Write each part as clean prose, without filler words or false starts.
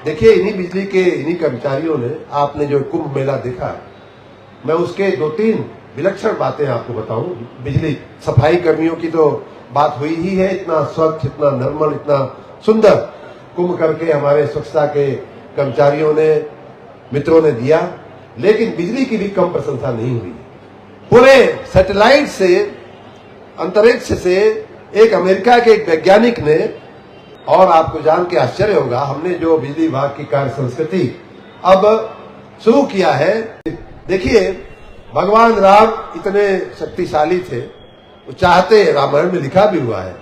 देखिए, इन्हीं बिजली के इन्हीं कर्मचारियों ने, आपने जो कुंभ मेला देखा, मैं उसके 2-3 विलक्षण बातें आपको बताऊं। बिजली सफाई कर्मियों की तो बात हुई ही है, इतना स्वच्छ, इतना नॉर्मल, इतना सुंदर कुंभ करके हमारे स्वच्छता के कर्मचारियों ने, मित्रों ने दिया। लेकिन बिजली की भी कम प्रशंसा नहीं हुई। पूरे सैटेलाइट से, अंतरिक्ष से एक अमेरिका के एक वैज्ञानिक ने, और आपको जान के आश्चर्य होगा, हमने जो बिजली विभाग की कार्य संस्कृति अब शुरू किया है। देखिए, भगवान राम इतने शक्तिशाली थे, वो चाहते, रामायण में लिखा भी हुआ है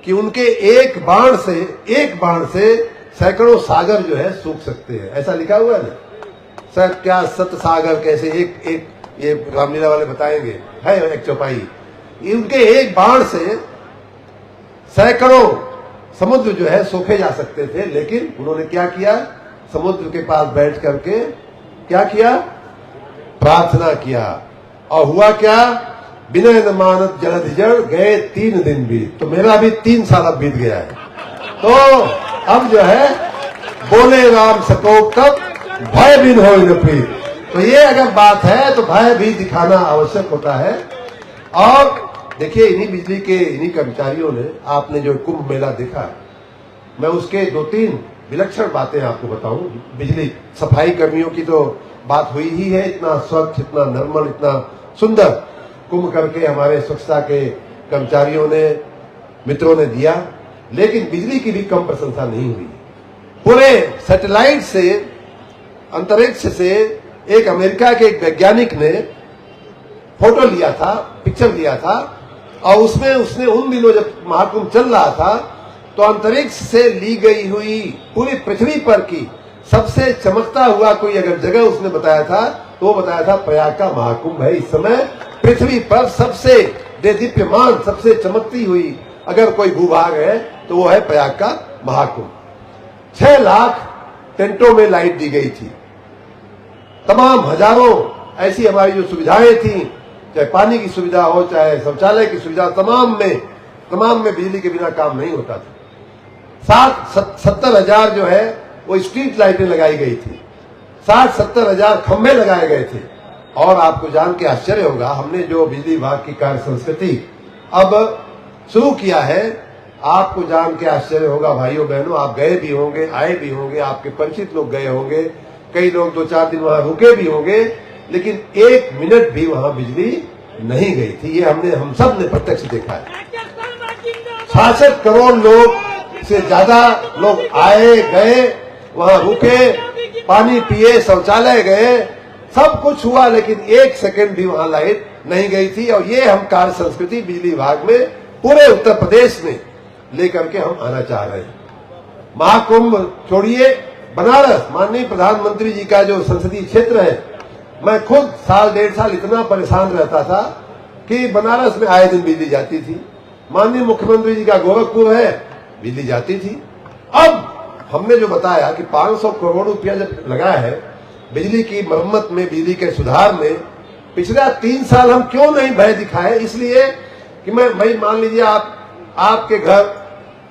कि उनके एक बाण से सैकड़ों सागर जो है सूख सकते हैं। ऐसा लिखा हुआ है ना, सर क्या सत सागर कैसे एक ये रामलीला वाले बताएंगे, है एक चौपाई। उनके एक बाण से सैकड़ों समुद्र जो है सोखे जा सकते थे। लेकिन उन्होंने क्या किया, समुद्र के पास बैठ करके क्या किया, प्रार्थना किया। और हुआ क्या, विनय न मानत जलधि जड़, गए 3 दिन बीत। तो मेरा भी 3 साल अब बीत गया है। तो अब जो है, बोले राम सकोप तब, भय बिन हो न प्रीत। तो ये अगर बात है तो भय भी दिखाना आवश्यक होता है। और देखिए, इन्हीं बिजली के इन्हीं कर्मचारियों ने, आपने जो कुंभ मेला देखा, मैं उसके 2-3 विलक्षण बातें आपको बताऊं। बिजली सफाई कर्मियों की तो बात हुई ही है, इतना स्वच्छ, इतना नॉर्मल, इतना सुंदर कुंभ करके हमारे स्वच्छता के कर्मचारियों ने, मित्रों ने दिया। लेकिन बिजली की भी कम प्रशंसा नहीं हुई। पूरे सैटेलाइट से, अंतरिक्ष से एक अमेरिका के एक वैज्ञानिक ने फोटो लिया था, पिक्चर लिया था, और उसमें उसने उन दिनों जब महाकुंभ चल रहा था, तो अंतरिक्ष से ली गई हुई पूरी पृथ्वी पर की सबसे चमकता हुआ कोई अगर जगह उसने बताया था, तो वो बताया था प्रयाग का महाकुंभ है इस समय पृथ्वी पर सबसे दीप्यमान, सबसे चमकती हुई अगर कोई भूभाग है तो वो है प्रयाग का महाकुंभ। 6 लाख टेंटों में लाइट दी गई थी। तमाम हजारों ऐसी हमारी जो सुविधाएं थी, चाहे पानी की सुविधा हो, चाहे शौचालय की सुविधा, तमाम में बिजली के बिना काम नहीं होता था। 70 हजार जो है वो स्ट्रीट लाइटें लगाई गई थी, 60-70 हजार खंभे लगाए गए थे। और आपको जान के आश्चर्य होगा, हमने जो बिजली विभाग की कार्य संस्कृति अब शुरू किया है, आपको जान के आश्चर्य होगा भाइयों बहनों, आप गए भी होंगे, आए भी होंगे, आपके परिचित लोग गए होंगे, कई लोग 2-4 दिन वहां रुके भी होंगे, लेकिन 1 मिनट भी वहां बिजली नहीं गई थी। ये हम सब ने प्रत्यक्ष देखा है। 66 करोड़ लोग से ज्यादा लोग आए गए, वहां रुके, पानी पिए, शौचालय गए, सब कुछ हुआ, लेकिन 1 सेकंड भी वहां लाइट नहीं गई थी। और ये हम कार्य संस्कृति बिजली विभाग में पूरे उत्तर प्रदेश में लेकर के हम आना चाह रहे हैं। महाकुंभ छोड़िए, बनारस, माननीय प्रधानमंत्री जी का जो संसदीय क्षेत्र है, मैं खुद 1.5 साल इतना परेशान रहता था कि बनारस में आए दिन बिजली जाती थी। माननीय मुख्यमंत्री जी का गोरखपुर है, बिजली जाती थी। अब हमने जो बताया कि 500 करोड़ रुपया जब लगाया है बिजली की मरम्मत में, बिजली के सुधार में, पिछला 3 साल हम क्यों नहीं भय दिखाए, इसलिए कि भाई मान लीजिए आपके घर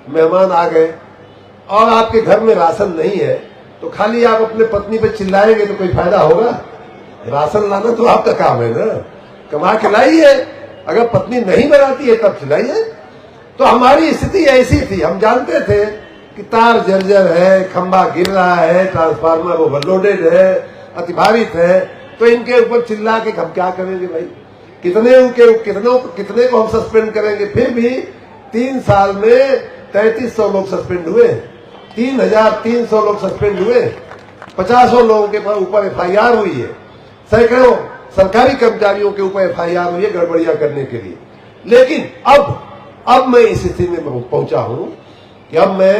मेहमान आ गए और आपके घर में राशन नहीं है, तो खाली आप अपने पत्नी पे चिल्लाएंगे तो कोई फायदा होगा? राशन लाना तो आपका काम है ना, कमा के लाइए। अगर पत्नी नहीं बनाती है तब चिल्लाइए। तो हमारी स्थिति ऐसी थी, हम जानते थे कि तार जर्जर है, खंभा गिर रहा है, ट्रांसफार्मर ओवरलोडेड है, अतिभारित है, तो इनके ऊपर चिल्ला के हम क्या करेंगे भाई? कितने को हम सस्पेंड करेंगे? फिर भी 3 साल में 3300 लोग सस्पेंड हुए, 3300 लोग सस्पेंड हुए, 50 लोगों के ऊपर FIR हुई है, सैकड़ों सरकारी कर्मचारियों के ऊपर FIR हुई है गड़बड़ियां करने के लिए। लेकिन अब मैं इस स्थिति में पहुंचा हूं कि अब मैं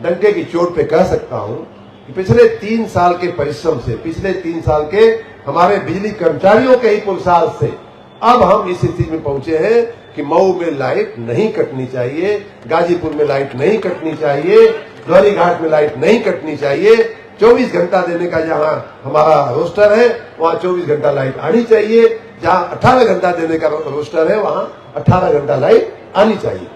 डंके की चोट पे कह सकता हूं कि पिछले 3 साल के परिश्रम से, पिछले 3 साल के हमारे बिजली कर्मचारियों के ही पुरुषार्थ से अब हम इस स्थिति में पहुंचे हैं कि मऊ में लाइट नहीं कटनी चाहिए, गाजीपुर में लाइट नहीं कटनी चाहिए, द्वारी घाट में लाइट नहीं कटनी चाहिए। 24 घंटा देने का जहां हमारा रोस्टर है वहां 24 घंटा लाइट आनी चाहिए, जहां 18 घंटा देने का रोस्टर है वहां 18 घंटा लाइट आनी चाहिए।